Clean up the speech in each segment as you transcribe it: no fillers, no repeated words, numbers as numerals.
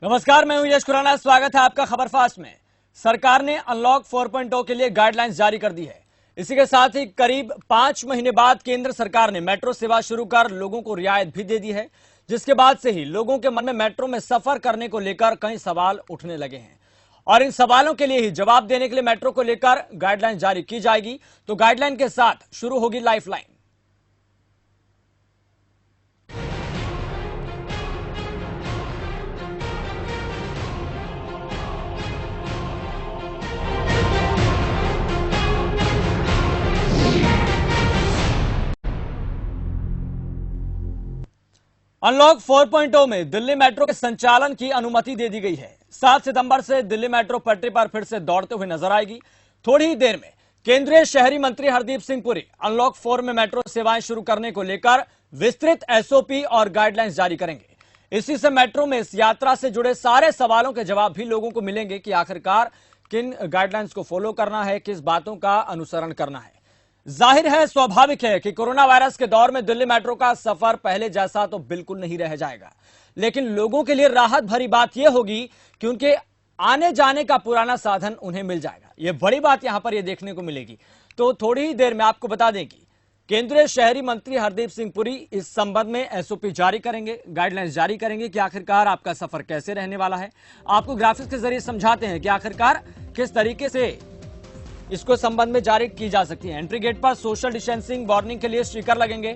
नमस्कार, मैं हूं यश खुराना। स्वागत है आपका खबर फास्ट में। सरकार ने अनलॉक 4.0 के लिए गाइडलाइंस जारी कर दी है। इसी के साथ ही करीब 5 महीने बाद केंद्र सरकार ने मेट्रो सेवा शुरू कर लोगों को रियायत भी दे दी है, जिसके बाद से ही लोगों के मन में मेट्रो में सफर करने को लेकर कई सवाल उठने लगे हैं और इन सवालों के लिए ही जवाब देने के लिए मेट्रो को लेकर गाइडलाइन जारी की जाएगी। तो गाइडलाइन के साथ शुरू होगी लाइफलाइन। अनलॉक 4.0 में दिल्ली मेट्रो के संचालन की अनुमति दे दी गई है। 7 सितंबर से दिल्ली मेट्रो पटरी पर फिर से दौड़ते हुए नजर आएगी। थोड़ी ही देर में केंद्रीय शहरी मंत्री हरदीप सिंह पुरी अनलॉक 4 में मेट्रो सेवाएं शुरू करने को लेकर विस्तृत एसओपी और गाइडलाइंस जारी करेंगे। इसी से मेट्रो में इस यात्रा से जुड़े सारे सवालों के जवाब भी लोगों को मिलेंगे कि आखिरकार किन गाइडलाइंस को फॉलो करना है, किस बातों का अनुसरण करना है। जाहिर है, स्वाभाविक है कि कोरोना वायरस के दौर में दिल्ली मेट्रो का सफर पहले जैसा तो बिल्कुल नहीं रह जाएगा, लेकिन लोगों के लिए राहत भरी बात यह होगी कि उनके आने जाने का पुराना साधन उन्हें मिल जाएगा। यह बड़ी बात यहां पर यह देखने को मिलेगी। तो थोड़ी ही देर में आपको बता दें कि केंद्रीय शहरी मंत्री हरदीप सिंह पुरी इस संबंध में एसओपी जारी करेंगे, गाइडलाइंस जारी करेंगे कि आखिरकार आपका सफर कैसे रहने वाला है। आपको ग्राफिक्स के जरिए समझाते हैं कि आखिरकार किस तरीके से इसको संबंध में जारी की जा सकती है। एंट्री गेट पर सोशल डिस्टेंसिंग वार्निंग के लिए स्टिकर लगेंगे।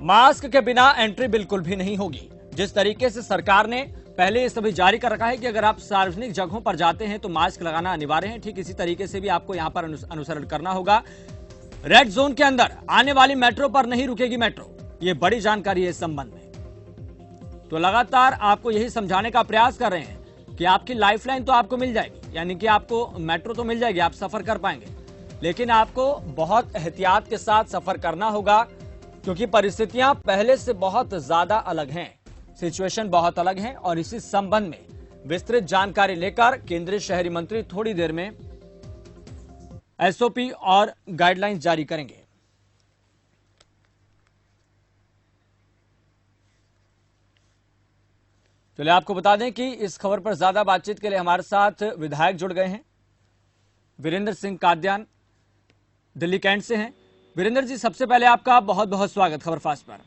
मास्क के बिना एंट्री बिल्कुल भी नहीं होगी। जिस तरीके से सरकार ने पहले ये सभी जारी कर रखा है कि अगर आप सार्वजनिक जगहों पर जाते हैं तो मास्क लगाना अनिवार्य है, ठीक इसी तरीके से भी आपको यहां पर अनुसरण करना होगा। रेड जोन के अंदर आने वाली मेट्रो पर नहीं रुकेगी मेट्रो। ये बड़ी जानकारी है इस संबंध में। तो लगातार आपको यही समझाने का प्रयास कर रहे हैं कि आपकी लाइफलाइन तो आपको मिल जाएगी, यानी कि आपको मेट्रो तो मिल जाएगी, आप सफर कर पाएंगे, लेकिन आपको बहुत एहतियात के साथ सफर करना होगा, क्योंकि परिस्थितियां पहले से बहुत ज्यादा अलग हैं, सिचुएशन बहुत अलग है। और इसी संबंध में विस्तृत जानकारी लेकर केंद्रीय शहरी मंत्री थोड़ी देर में एसओपी और गाइडलाइंस जारी करेंगे। चलिए आपको बता दें कि इस खबर पर ज्यादा बातचीत के लिए हमारे साथ विधायक जुड़ गए हैं। वीरेंद्र सिंह कादयान दिल्ली कैंट से हैं। वीरेंद्र जी, सबसे पहले आपका बहुत बहुत स्वागत खबर फास्ट पर।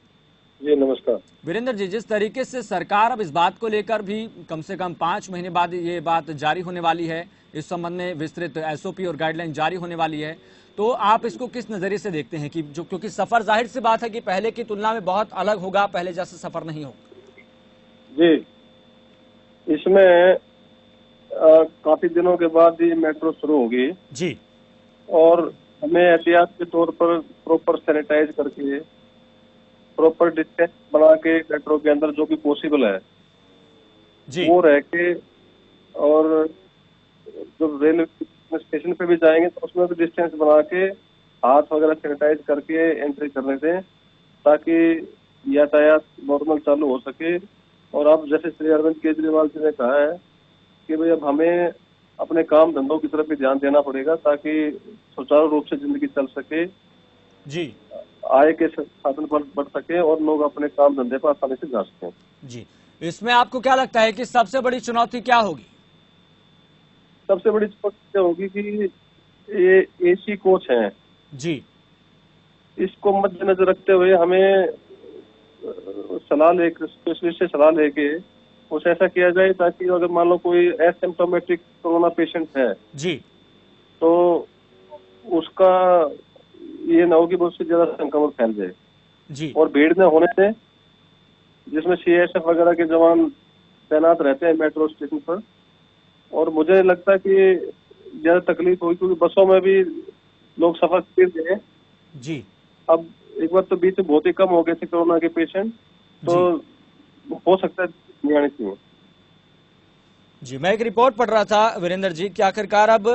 जी नमस्कार। वीरेंद्र जी, जिस तरीके से सरकार अब इस बात को लेकर भी कम से कम 5 महीने बाद ये बात जारी होने वाली है, इस संबंध में विस्तृत एसओपी और गाइडलाइन जारी होने वाली है, तो आप इसको किस नजरिए से देखते हैं कि जो, क्योंकि सफर जाहिर सी बात है कि पहले की तुलना में बहुत अलग होगा, पहले जैसा सफर नहीं होगा। जी, इसमें काफी दिनों के बाद ये मेट्रो शुरू होगी जी, और हमें एहतियात के तौर पर प्रॉपर सैनिटाइज करके प्रॉपर डिस्टेंस बना के मेट्रो के अंदर जो भी पॉसिबल है जी, वो रह के, और जब रेलवे स्टेशन पे भी जाएंगे तो उसमें भी डिस्टेंस बना के हाथ वगैरह सैनिटाइज करके एंट्री करने दें, ताकि यातायात नॉर्मल चालू हो सके। और अब जैसे श्री अरविंद केजरीवाल जी ने कहा है कि भाई अब हमें अपने काम धंधों की तरफ भी ध्यान देना पड़ेगा, ताकि सुचारू रूप से जिंदगी चल सके जी, आय के साधन पर बढ़ सके और लोग अपने काम धंधे पर आसानी से जा सकें। जी, इसमें आपको क्या लगता है कि सबसे बड़ी चुनौती क्या होगी? सबसे बड़ी चुनौती होगी कि ये एसी कोच हैं जी, इसको मद्देनजर रखते हुए हमें सलाह लेकर, स्पेशलिस्ट से सलाह लेके कुछ ऐसा किया जाए ताकि अगर मान लो कोई एसिम्प्टोमेटिक कोरोना पेशेंट है जी, तो उसका ये ना हो कि उससे ज्यादा संक्रमण फैल जाए जी, और भीड़ न होने से, जिसमें सीएसएफ वगैरह के जवान तैनात रहते हैं मेट्रो स्टेशन पर। और मुझे लगता है कि ज्यादा तकलीफ होगी क्योंकि बसों में भी लोग सफर कर रहे हैं जी, अब। एक बार तो बीच में बहुत ही कम हो गए थे कोरोना के पेशेंट, तो हो सकता है नहीं आनी चाहिए। जी, मैं एक रिपोर्ट पढ़ रहा था वीरेंद्र जी कि आखिरकार अब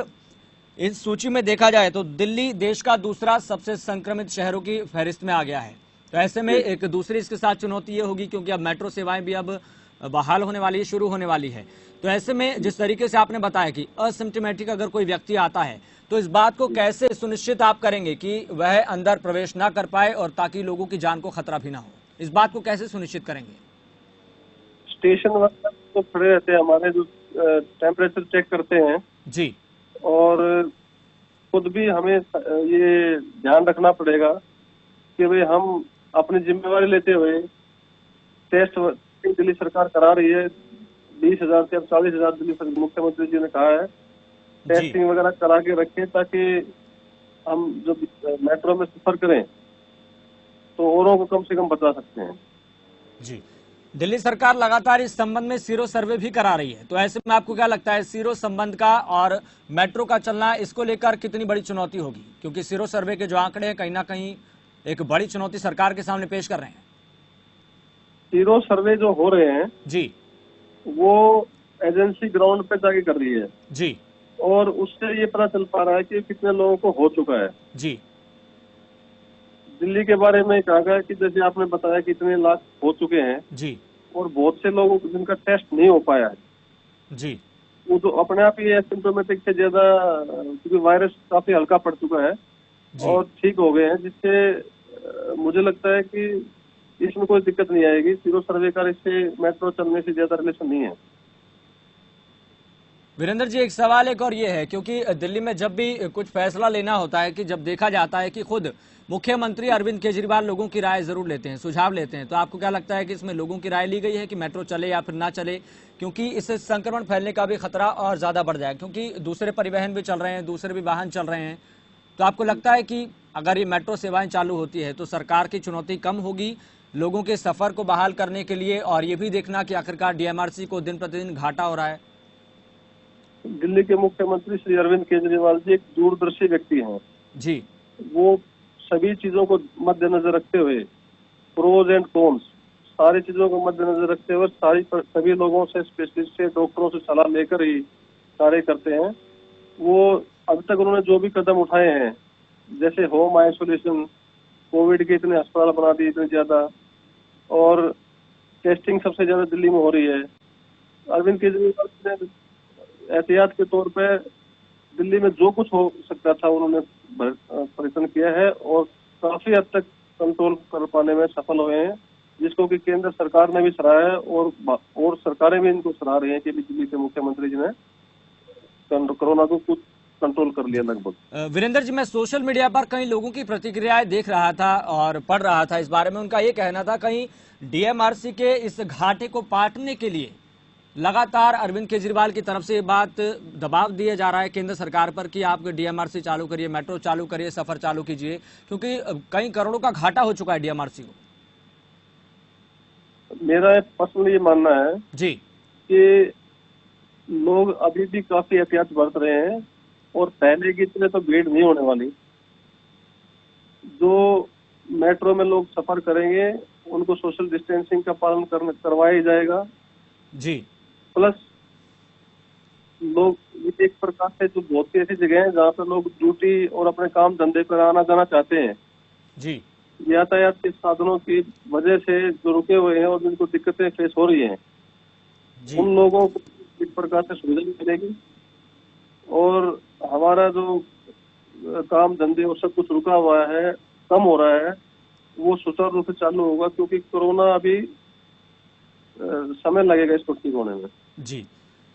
इस सूची में देखा जाए तो दिल्ली देश का दूसरा सबसे संक्रमित शहरों की फहरिस्त में आ गया है। तो ऐसे में एक दूसरी इसके साथ चुनौती ये होगी, क्योंकि अब मेट्रो सेवाएं भी अब बहाल होने वाली है, शुरू होने वाली है। तो ऐसे में जिस तरीके से आपने बताया कि असिम्प्टोमेटिक अगर कोई व्यक्ति आता है तो इस बात को कैसे सुनिश्चित आप करेंगे कि वह अंदर प्रवेश ना कर पाए और ताकि लोगों की जान को खतरा भी ना हो? इस बात को कैसे सुनिश्चित करेंगे? स्टेशन वगैरह तो खड़े रहते हैं, हमारे जो टेम्परेचर चेक करते हैं, जी और खुद भी हमें ये ध्यान रखना पड़ेगा कि भाई हम अपनी जिम्मेवारी लेते हुए टेस्ट दिल्ली सरकार करा रही है। 20,000 से अब 40,000 दिल्ली मुख्यमंत्री जी ने कहा है, जी टेस्टिंग वगैरह करा के रखें ताकि हम जब मेट्रो में सफर करें तो औरों को कम से कम बचा सकते हैं। जी। दिल्ली सरकार लगातार इस संबंध में सीरो सर्वे भी करा रही है, तो ऐसे में आपको क्या लगता है सीरो संबंध का और मेट्रो का चलना, इसको लेकर कितनी बड़ी चुनौती होगी? क्योंकि सीरो सर्वे के जो आंकड़े हैं कहीं ना कहीं एक बड़ी चुनौती सरकार के सामने पेश कर रहे हैं। सीरो सर्वे जो हो रहे हैं जी वो एजेंसी ग्राउंड पे जाके कर रही है, जी और उससे ये पता चल पा रहा है कि कितने लोगों को हो चुका है। जी दिल्ली के बारे में कहा गया कि जैसे आपने बताया कि इतने लाख हो चुके हैं, जी और बहुत से लोगों को जिनका टेस्ट नहीं हो पाया है, जी वो तो अपने आप ही एसिम्टोमेटिक से ज्यादा, क्योंकि वायरस काफी हल्का पड़ चुका है जी और ठीक हो गए हैं, जिससे मुझे लगता है कि इसमें कोई दिक्कत नहीं आएगी। सीरो सर्वे का इससे मेट्रो चलने से ज्यादा रिलेशन नहीं है। वीरेंद्र जी, एक सवाल एक और ये है, क्योंकि दिल्ली में जब भी कुछ फैसला लेना होता है, कि जब देखा जाता है कि खुद मुख्यमंत्री अरविंद केजरीवाल लोगों की राय जरूर लेते हैं, सुझाव लेते हैं, तो आपको क्या लगता है कि इसमें लोगों की राय ली गई है कि मेट्रो चले या फिर ना चले? क्योंकि इससे संक्रमण फैलने का भी खतरा और ज्यादा बढ़ जाएगा, क्योंकि दूसरे परिवहन भी चल रहे हैं, दूसरे भी वाहन चल रहे हैं। तो आपको लगता है कि अगर ये मेट्रो सेवाएं चालू होती है तो सरकार की चुनौती कम होगी लोगों के सफर को बहाल करने के लिए, और ये भी देखना कि आखिरकार डीएमआरसी को दिन प्रतिदिन घाटा हो रहा है? दिल्ली के मुख्यमंत्री श्री अरविंद केजरीवाल जी एक दूरदर्शी व्यक्ति हैं। जी वो सभी चीजों को मद्देनजर रखते हुए, प्रोज एंड कॉन्स सारी चीजों को मद्देनजर रखते हुए सभी लोगों से, स्पेशलिस्ट से, डॉक्टरों से सलाह लेकर ही कार्य करते हैं। वो अब तक उन्होंने जो भी कदम उठाए हैं, जैसे होम आइसोलेशन, कोविड के इतने अस्पताल बना दिए इतने ज्यादा, और टेस्टिंग सबसे ज्यादा दिल्ली में हो रही है। अरविंद केजरीवाल ने एहतियात के तौर पे दिल्ली में जो कुछ हो सकता था उन्होंने प्रयत्न किया है, और काफी हद तक कंट्रोल कर पाने में सफल हुए हैं, जिसको कि केंद्र सरकार ने भी सराहा है, और सरकारें भी इनको सराह रही हैं कि दिल्ली के मुख्यमंत्री जी ने कोरोना को कुछ कंट्रोल कर लिया लगभग। वीरेंद्र जी, मैं सोशल मीडिया पर कई लोगों की प्रतिक्रियाएं देख रहा था और पढ़ रहा था इस बारे में। उनका ये कहना था कहीं डीएमआरसी के इस घाटे को पाटने के लिए लगातार अरविंद केजरीवाल की तरफ से ये बात दबाव दिया जा रहा है केंद्र सरकार पर कि आप डीएमआरसी चालू करिए, मेट्रो चालू करिए, सफर चालू कीजिए, क्योंकि कई करोड़ों का घाटा हो चुका है डीएमआरसी को। मेरा पर्सनली ये मानना है जी कि लोग अभी भी काफी एहतियात बरत रहे हैं, और पहले की तरह तो भीड़ नहीं होने वाली। जो मेट्रो में लोग सफर करेंगे उनको सोशल डिस्टेंसिंग का पालन करवाया ही जाएगा। जी प्लस लोग एक प्रकार से, जो बहुत सी ऐसी जगह हैं जहाँ पे लोग ड्यूटी और अपने काम धंधे पर आना जाना चाहते हैं, जी यातायात के साधनों की वजह से जो रुके हुए हैं और जिनको दिक्कतें फेस हो रही हैं, उन लोगों को एक प्रकार से सुविधा भी मिलेगी, और हमारा जो काम धंधे और सब कुछ रुका हुआ है, कम हो रहा है, वो सुचारू रूप से चालू होगा, क्योंकि कोरोना अभी समय लगेगा इसको ठीक होने में। जी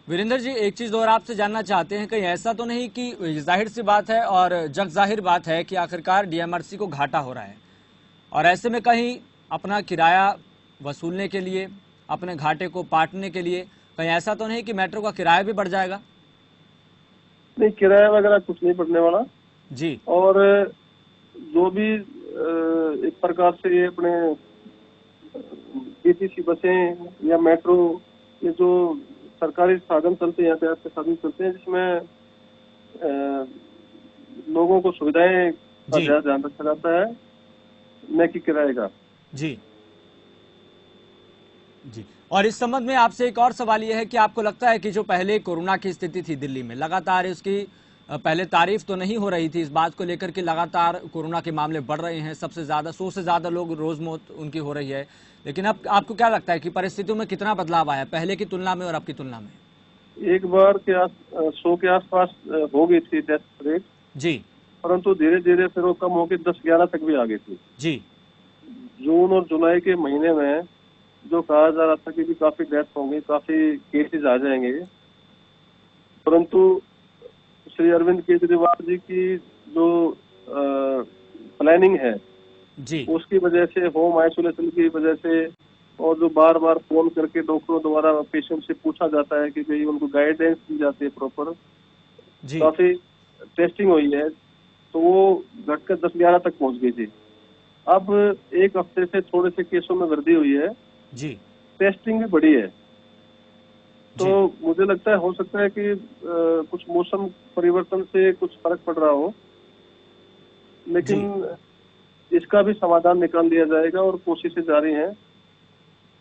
वीरेंद्र जी, एक चीज और आपसे जानना चाहते हैं, कहीं ऐसा तो नहीं कि जाहिर सी बात है और जग जाहिर बात है कि आखिरकार डीएमआरसी को घाटा हो रहा है, और ऐसे में कहीं अपना किराया वसूलने के लिए, अपने घाटे को पाटने के लिए, कहीं ऐसा तो नहीं कि मेट्रो का किराया भी बढ़ जाएगा? नहीं, किराया वगैरह कुछ नहीं बढ़ने वाला जी। और जो भी एक प्रकार से ये अपने डीटीसी बसें या मेट्रो, ये जो सरकारी साधन चलते हैं, यातायात के साधन चलते हैं, जिसमें लोगों को सुविधाएं का जी ध्यान रखा जाता है, न कि किराए का। जी जी। और इस संबंध में आपसे एक और सवाल यह है कि आपको लगता है कि जो पहले कोरोना की स्थिति थी दिल्ली में, लगातार उसकी पहले तारीफ तो नहीं हो रही थी इस बात को लेकर कि लगातार कोरोना के मामले बढ़ रहे हैं, सबसे ज्यादा 100 से ज्यादा लोग रोज मौत उनकी हो रही है, लेकिन अब आपको क्या लगता है कि परिस्थितियों में कितना बदलाव आया पहले की तुलना में और अब की तुलना में? एक बार के 100 के आसपास हो गई थी डेथ रेट जी। परंतु धीरे धीरे फिर वो कम होकर 10-11 तक भी आ गई थी। जी। जून और जुलाई के महीने में जो कहा जा रहा था कि भी काफी डेथ होंगी, काफी केसेस आ जाएंगे, परंतु श्री अरविंद केजरीवाल जी की जो प्लानिंग है जी उसकी वजह से, होम आइसोलेशन की वजह से, और जो बार बार फोन करके डॉक्टरों द्वारा पेशेंट से पूछा जाता है कि भाई उनको गाइडेंस दी जाती है प्रॉपर, जी काफी टेस्टिंग हुई है, तो वो घटकर 10-11 तक पहुंच गई थी। अब एक हफ्ते से थोड़े से केसों में वृद्धि हुई है, जी टेस्टिंग भी बढ़ी है। तो जी मुझे लगता है, हो सकता है कि कुछ मौसम परिवर्तन से कुछ फर्क पड़ रहा हो, लेकिन इसका भी समाधान निकाल लिया जाएगा और कोशिशें जारी हैं।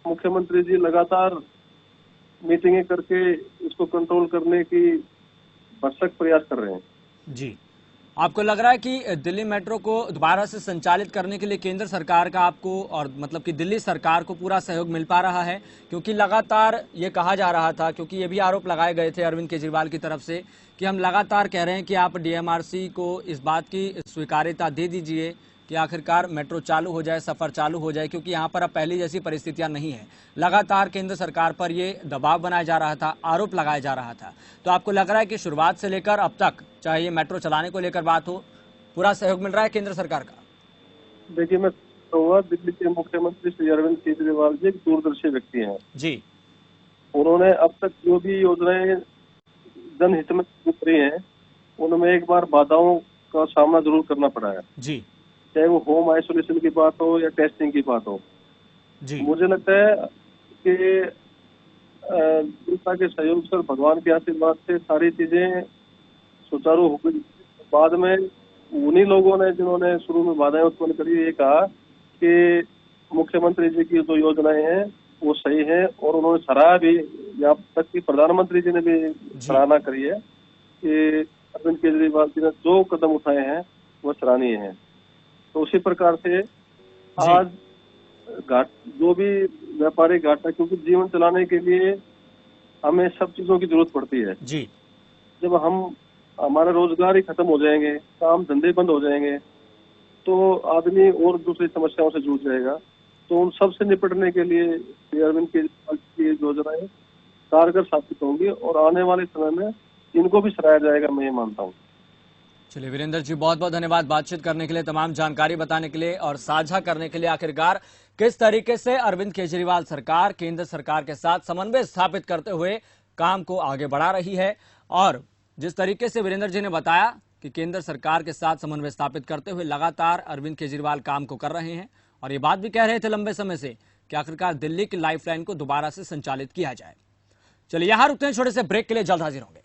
मुख्यमंत्री जी लगातार मीटिंगें करके इसको कंट्रोल करने की भरसक प्रयास कर रहे हैं। जी। आपको लग रहा है कि दिल्ली मेट्रो को दोबारा से संचालित करने के लिए केंद्र सरकार का आपको और मतलब कि दिल्ली सरकार को पूरा सहयोग मिल पा रहा है? क्योंकि लगातार ये कहा जा रहा था, क्योंकि ये भी आरोप लगाए गए थे अरविंद केजरीवाल की तरफ से कि हम लगातार कह रहे हैं कि आप डीएमआरसी को इस बात की स्वीकार्यता दे दीजिए कि आखिरकार मेट्रो चालू हो जाए, सफर चालू हो जाए, क्योंकि यहाँ पर अब पहली जैसी परिस्थितियां नहीं है। लगातार केंद्र सरकार पर ये दबाव बनाया जा रहा था, आरोप लगाया जा रहा था। तो आपको लग रहा है कि शुरुआत से लेकर अब तक, चाहे ये मेट्रो चलाने को लेकर बात हो, पूरा सहयोग मिल रहा है केंद्र सरकार का? देखिए, मैं कहूँगा दिल्ली के मुख्यमंत्री श्री अरविंद केजरीवाल जी एक दूरदर्शी व्यक्ति हैं। जी उन्होंने अब तक जो भी योजनाएं जनहित में उतरी हैं, उनमें एक बार बाधाओं का सामना जरूर करना पड़ा है, जी चाहे वो होम आइसोलेशन की बात हो या टेस्टिंग की बात हो। जी मुझे लगता है कि जनता के सहयोग से और भगवान के आशीर्वाद से सारी चीजें सुचारू हो गई। बाद में उन्हीं लोगों ने, जिन्होंने शुरू में बाधाएं उत्पन्न करी, ये कहा कि मुख्यमंत्री जी की जो योजनाएं हैं वो सही है, और उन्होंने सराहा भी, यहाँ तक कि प्रधानमंत्री जी ने भी सराहना करी है कि अरविंद केजरीवाल जी ने जो कदम उठाए हैं वो सराहनीय है। तो उसी प्रकार से आज घाट, जो भी व्यापारिक घाटा, क्योंकि जीवन चलाने के लिए हमें सब चीजों की जरूरत पड़ती है। जी जब हमारा रोजगार ही खत्म हो जाएंगे, काम धंधे बंद हो जाएंगे, तो आदमी और दूसरी समस्याओं से जूझ जाएगा। तो उन सब से निपटने के लिए अरविंद केजरीवाल की योजनाएं कारगर साबित होंगी, और आने वाले समय में इनको भी सराहा जाएगा, मैं ये मानता हूँ। चलिए वीरेंद्र जी, बहुत बहुत धन्यवाद बातचीत करने के लिए, तमाम जानकारी बताने के लिए और साझा करने के लिए। आखिरकार किस तरीके से अरविंद केजरीवाल सरकार केंद्र सरकार के साथ समन्वय स्थापित करते हुए काम को आगे बढ़ा रही है, और जिस तरीके से वीरेंद्र जी ने बताया कि केंद्र सरकार के साथ समन्वय स्थापित करते हुए लगातार अरविंद केजरीवाल काम को कर रहे हैं, और ये बात भी कह रहे थे लंबे समय से कि आखिरकार दिल्ली की लाइफलाइन को दोबारा से संचालित किया जाए। चलिए यहां रुकते हैं छोटे से ब्रेक के लिए, जल्द हाजिर होंगे।